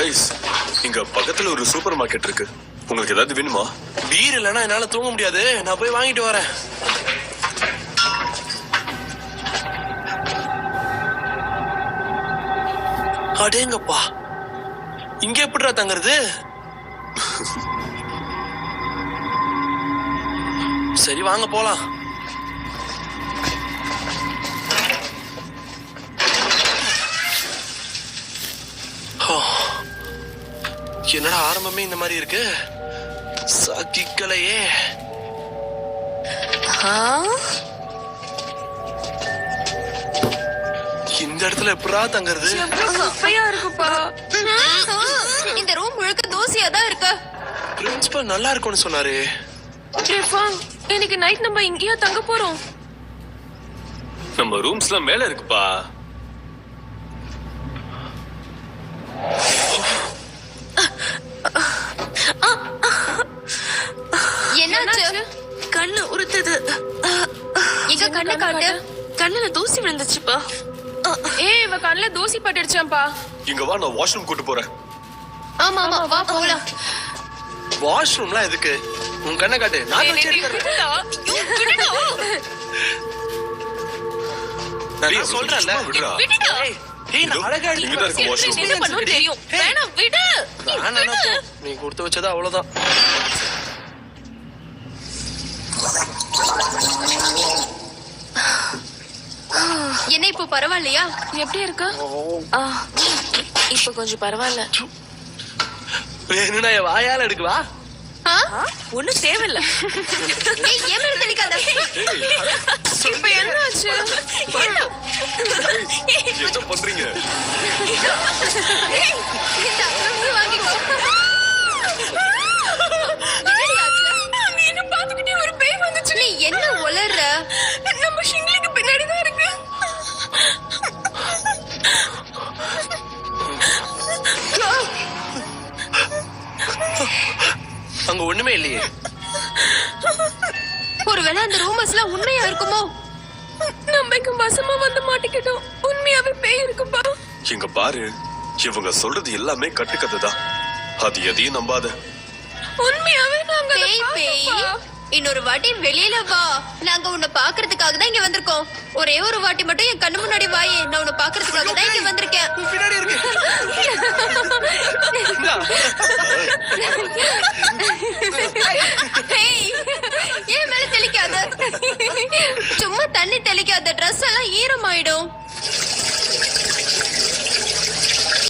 Guys, இங்க பக்கத்துல ஒரு சூப்பர் மார்க்கெட் இருக்கு. உங்களுக்கு ஏதாவது வேணுமா? பீர் இல்லைன்னா என்னால தூங்க முடியாது. நான் போய் வாங்கிட்டு வரேன். அடேங்கப்பா, இங்க எப்படிடா தங்குறது? சரி வாங்க போலாம். என்னடா ஆரம்பமே இந்த மாதிரி இருக்கு. சகிக்கலையே. இந்த இடத்துல எப்படா தங்குறது? குப்பையா இருக்குப்பா. இந்த ரூம் முழுக்க தூசியா தான் இருக்கு. பிரின்சிபல் நல்லா இருக்கும்னு சொன்னாரு. இன்னைக்கு நைட் நம்ம இங்கேயா தங்க போறோம்? நம்ம ரூம்ஸ்லாம் மேல இருக்குப்பா. என்னாச்சு? கண்ணு உறுத்துது. எங்க கண்ணு காட்டு. கண்ணுல தூசி விழுந்துச்சுப்பா. இவ கண்ணுல தூசி பட்டுடுச்சாம்பா. இங்க வா, நான் வாஷ்ரூம் கூட்டு போறேன். ஆமா ஆமா வா போலாம். வாஷ்ரூம்லாம் எதுக்கு? உன் கண்ணை காட்டு. நான் வச்சு எடுத்துறேன். நான் சொல்றேன்ல. விடுடா. ஏய் நான் அழகா இங்க தான் இருக்கு வாஷ்ரூம். என்ன பண்ணனும் தெரியும். வேணாம் விடு. நீ கொடுத்து வச்சதா அவ்வளவுதான். என்ன இப்போ பரவாயில்லையா? எப்படி இருக்கு? இப்ப கொஞ்சம் பரவாயில்ல. வேணும்னா என் வாயால எடுக்குவா. ஒண்ணும் தேவையில்ல. ஏய் ஏன் மேல தெளிக்காத. இப்ப என்ன ஆச்சு? என்ன பண்றீங்க? இந்த அப்புறம் வாங்கிக்கோ. என்னடி ஆச்சு? நீ என்ன பாத்துக்கிட்டே ஒரு பேய் வந்துச்சு. நீ என்ன உளறற? நம்ம ஷிங்லிக்கு பின்னாடி தான் இருக்கு. அங்க ஒண்ணுமே இல்லையே. ஒருவேளை அந்த ரூமர்ஸ்லாம் உண்மையா இருக்குமோ? நம்ம இங்க வசமா வந்து மாட்டிக்கிட்டோம். உண்மையாவே பேய் இருக்குப்பா. இங்க பாரு, இவங்க சொல்றது எல்லாமே கட்டுக்கதை தான். அது எதையும் நம்பாத. உண்மையாவே நாங்க பேய் பேய் இன்னொரு வாட்டி வெளியில வா. நாங்க உன்னை பாக்குறதுக்காக தான் இங்க வந்திருக்கோம். ஒரே ஒரு வாட்டி மட்டும் என் கண்ணு முன்னாடி வாயே. நான் உன்னை பாக்குறதுக்காக தான் இங்க வந்திருக்கேன். பின்னாடி இருக்கு. ஏன் மேல தெளிக்காத. சும்மா தண்ணி தெளிக்காத. ட்ரெஸ் எல்லாம் ஈரமாயிடும்.